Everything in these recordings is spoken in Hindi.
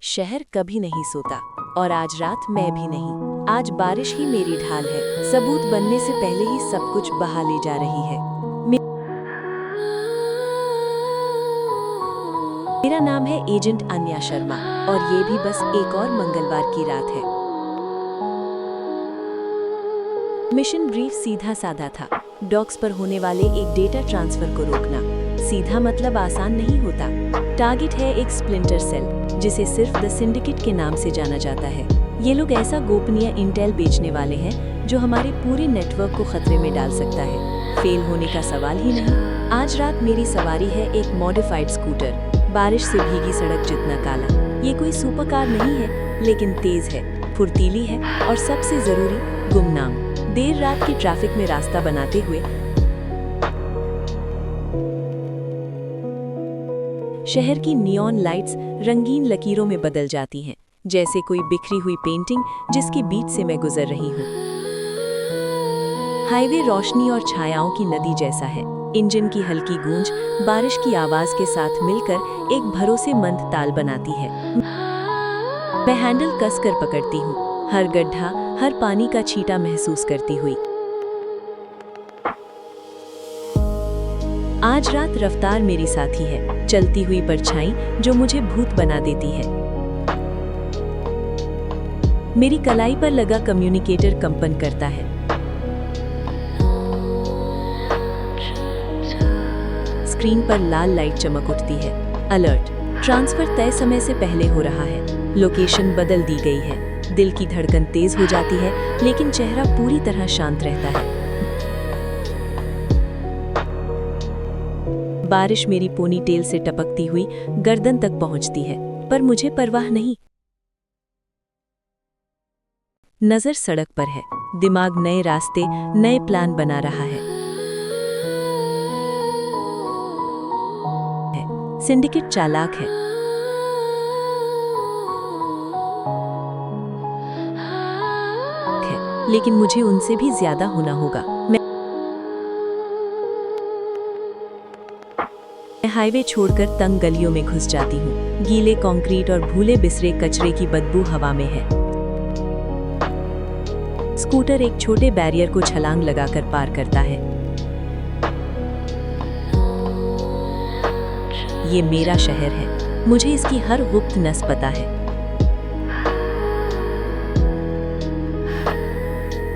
शहर कभी नहीं सोता और आज रात मैं भी नहीं। आज बारिश ही मेरी ढाल है, सबूत बनने से पहले ही सब कुछ बहा ले जा रही है। मेरा नाम है एजेंट अन्या शर्मा और ये भी बस एक और मंगलवार की रात है। मिशन ब्रीफ सीधा साधा था, डॉक्स पर होने वाले एक डेटा ट्रांसफर को रोकना। सीधा मतलब आसान नहीं होता। टारगेट है एक स्प्लिंटर सेल, जिसे सिर्फ द सिंडिकेट के नाम से जाना जाता है। ये लोग ऐसा गोपनीय इंटेल बेचने वाले हैं जो हमारे पूरे नेटवर्क को खतरे में डाल सकता है। फेल होने का सवाल ही नहीं। आज रात मेरी सवारी है एक मॉडिफाइड स्कूटर, बारिश से भीगी सड़क जितना काला। ये कोई सुपर कार नहीं है, लेकिन तेज है, फुर्तीली है और सबसे जरूरी गुमनाम। देर रात की ट्रैफिक में रास्ता बनाते हुए शहर की नियॉन लाइट्स रंगीन लकीरों में बदल जाती हैं, जैसे कोई बिखरी हुई पेंटिंग जिसके बीच से मैं गुजर रही हूँ। हाईवे रोशनी और छायाओं की नदी जैसा है। इंजन की हल्की गूंज बारिश की आवाज के साथ मिलकर एक भरोसेमंद ताल बनाती है। मैं हैंडल कसकर पकड़ती हूँ, हर गड्ढा, हर पानी का छींटा महसूस करती हुई। आज रात रफ्तार मेरी साथी है, चलती हुई परछाई जो मुझे भूत बना देती है। मेरी कलाई पर लगा कम्युनिकेटर कंपन करता है। स्क्रीन पर लाल लाइट चमक उठती है। अलर्ट, ट्रांसफर तय समय से पहले हो रहा है। लोकेशन बदल दी गई है। दिल की धड़कन तेज हो जाती है, लेकिन चेहरा पूरी तरह शांत रहता है। बारिश मेरी पोनीटेल से टपकती हुई गर्दन तक पहुंचती है, पर मुझे परवाह नहीं। नजर सड़क पर है, दिमाग नए रास्ते, नए प्लान बना रहा है। सिंडिकेट चालाक है, लेकिन मुझे उनसे भी ज्यादा होना होगा। मैं हाईवे छोड़कर तंग गलियों में घुस जाती हूँ। गीले कंक्रीट और भूले बिसरे कचरे की बदबू हवा में है। स्कूटर एक छोटे बैरियर को छलांग लगाकर पार करता है। ये मेरा शहर है, मुझे इसकी हर गुप्त नस पता है।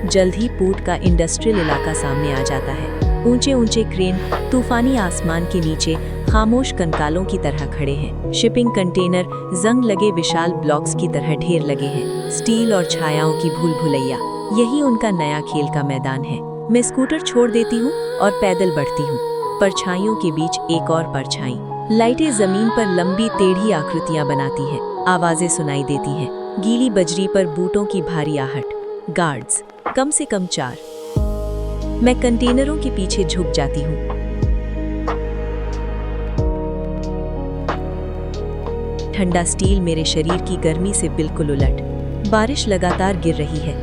जल्द ही पोर्ट का इंडस्ट्रियल इलाका सामने आ जाता है। ऊंचे ऊंचे क्रेन तूफानी आसमान के नीचे खामोश कंकालों की तरह खड़े हैं। शिपिंग कंटेनर जंग लगे विशाल ब्लॉक्स की तरह ढेर लगे हैं। स्टील और छायाओं की भूल भुलैया, यही उनका नया खेल का मैदान है। मैं स्कूटर छोड़ देती हूँ और पैदल बढ़ती हूँ। परछाइयों के बीच एक और परछाई। लाइटें जमीन पर लंबी टेढ़ी आकृतियां बनाती हैं। आवाजें सुनाई देती हैं, गीली बजरी पर बूटों की भारी आहट। गार्ड्स, कम से कम 4। मैं कंटेनरों के पीछे झुक जाती हूँ। ठंडा स्टील मेरे शरीर की गर्मी से बिल्कुल उलट। बारिश लगातार गिर रही है।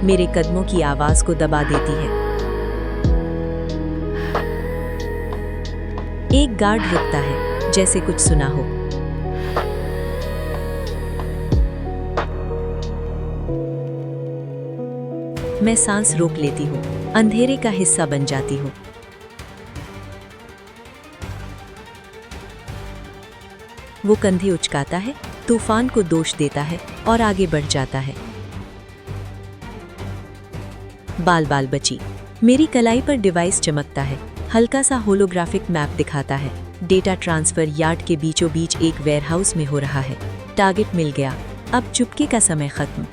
मेरे कदमों की आवाज को दबा देती है। एक गार्ड रुकता है, जैसे कुछ सुना हो। मैं सांस रोक लेती हूँ, अंधेरे का हिस्सा बन जाती हूँ। वो कंधे उचकाता है, तूफान को दोष देता है और आगे बढ़ जाता है। बाल बाल बची। मेरी कलाई पर डिवाइस चमकता है, हल्का सा होलोग्राफिक मैप दिखाता है। डेटा ट्रांसफर यार्ड के बीचों बीच एक वेयरहाउस में हो रहा है। टारगेट मिल गया, अब चुपके का समय खत्म।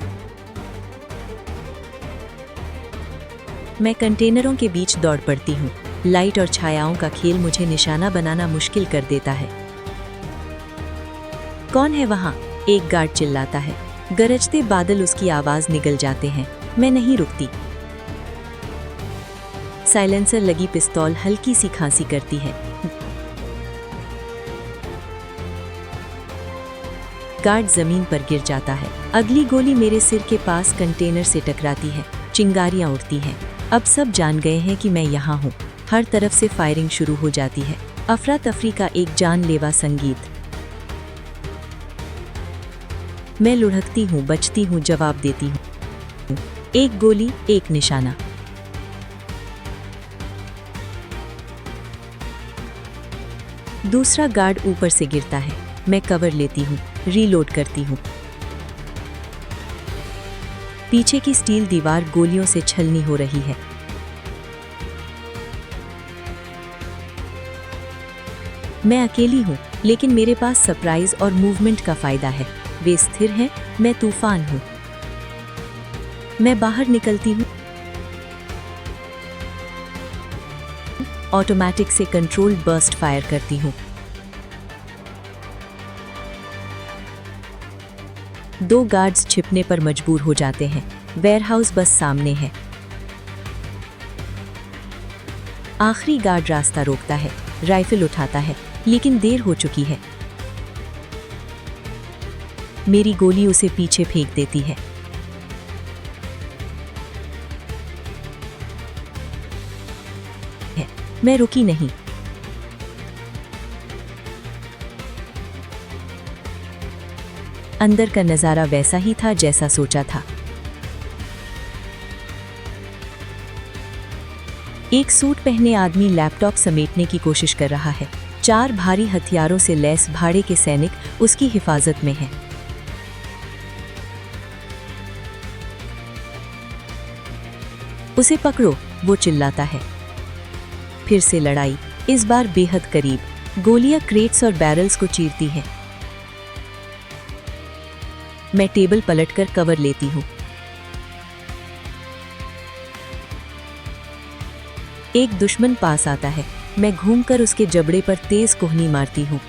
मैं कंटेनरों के बीच दौड़ पड़ती हूँ। लाइट और छायाओं का खेल मुझे निशाना बनाना मुश्किल कर देता है। कौन है वहाँ? एक गार्ड चिल्लाता है। गरजते बादल उसकी आवाज निगल जाते हैं। मैं नहीं रुकती। साइलेंसर लगी पिस्तौल हल्की सी खांसी करती है। गार्ड जमीन पर गिर जाता है। अगली गोली मेरे सिर के पास कंटेनर से टकराती है। चिंगारियां उड़ती हैं। अब सब जान गए हैं कि मैं यहाँ हूँ। हर तरफ से फायरिंग शुरू हो जाती है। अफरा तफरी का एक जानलेवा संगीत। मैं लुढ़कती हूँ, बचती हूँ, जवाब देती हूँ। एक गोली, एक निशाना। दूसरा गार्ड ऊपर से गिरता है। मैं कवर लेती हूँ, रीलोड करती हूँ। पीछे की स्टील दीवार गोलियों से छलनी हो रही है। मैं अकेली हूँ, लेकिन मेरे पास सरप्राइज और मूवमेंट का फायदा है। वे स्थिर हैं, मैं तूफान हूँ। मैं बाहर निकलती हूँ। ऑटोमेटिक से कंट्रोल बर्स्ट फायर करती हूँ। 2 गार्ड्स छिपने पर मजबूर हो जाते हैं। वेयरहाउस बस सामने है। आखिरी गार्ड रास्ता रोकता है, राइफल उठाता है, लेकिन देर हो चुकी है। मेरी गोली उसे पीछे फेंक देती है। मैं रुकी नहीं। अंदर का नजारा वैसा ही था जैसा सोचा था। एक सूट पहने आदमी लैपटॉप समेटने की कोशिश कर रहा है। 4 भारी हथियारों से लैस भाड़े के सैनिक उसकी हिफाजत में हैं। उसे पकड़ो, वो चिल्लाता है। फिर से लड़ाई, इस बार बेहद करीब। गोलियां क्रेट्स और बैरल्स को चीरती हैं। मैं टेबल पलटकर कवर लेती हूँ। एक दुश्मन पास आता है। मैं घूमकर उसके जबड़े पर तेज कोहनी मारती हूँ।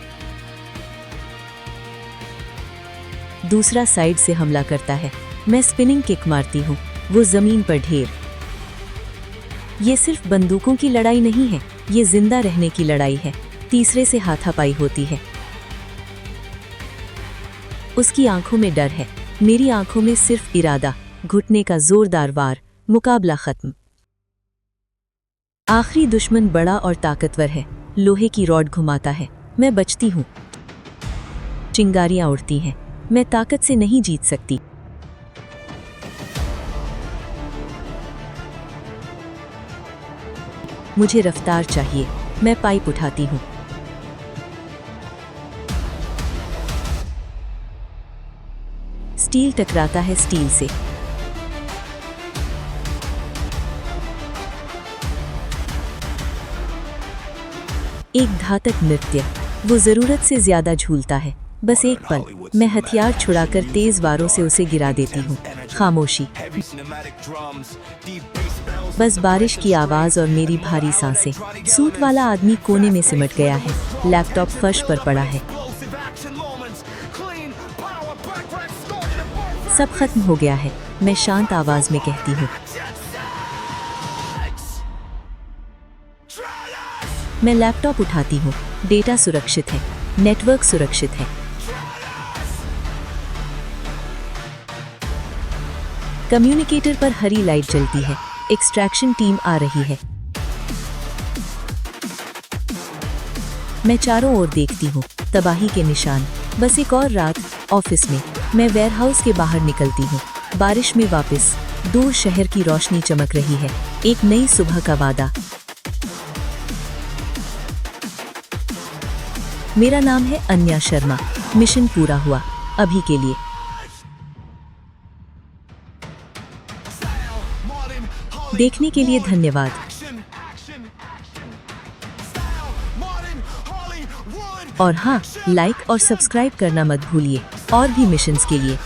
दूसरा साइड से हमला करता है। मैं स्पिनिंग किक मारती हूँ। वो जमीन पर ढेर। ये सिर्फ बंदूकों की लड़ाई नहीं है, ये जिंदा रहने की लड़ाई है। तीसरे से हाथापाई होती है। उसकी आंखों में डर है, मेरी आंखों में सिर्फ इरादा। घुटने का जोरदार वार, मुकाबला खत्म। आखिरी दुश्मन बड़ा और ताकतवर है, लोहे की रॉड घुमाता है। मैं बचती हूँ। चिंगारियां उड़ती हैं। मैं ताकत से नहीं जीत सकती। मुझे रफ्तार चाहिए। मैं पाइप उठाती हूँ। स्टील टकराता है स्टील से। एक घातक नृत्य। वो जरूरत से ज्यादा झूलता है। बस एक पल। मैं हथियार छुड़ाकर तेज वारों से उसे गिरा देती हूँ। खामोशी। बस बारिश की आवाज और मेरी भारी सांसें। सूट वाला आदमी कोने में सिमट गया है। लैपटॉप फर्श पर पड़ा है। सब खत्म हो गया है, मैं शांत आवाज में कहती हूँ। मैं लैपटॉप उठाती हूँ। डेटा सुरक्षित है, नेटवर्क सुरक्षित है। कम्युनिकेटर पर हरी लाइट जलती है। एक्सट्रैक्शन टीम आ रही है। मैं चारों ओर देखती हूँ। तबाही के निशान। बस एक और रात ऑफिस में। मैं वेयरहाउस के बाहर निकलती हूँ। बारिश में वापस। दूर शहर की रोशनी चमक रही है। एक नई सुबह का वादा। मेरा नाम है अन्या शर्मा। मिशन पूरा हुआ, अभी के लिए। देखने के लिए धन्यवाद। और हाँ, लाइक और सब्सक्राइब करना मत भूलिए और भी मिशंस के लिए।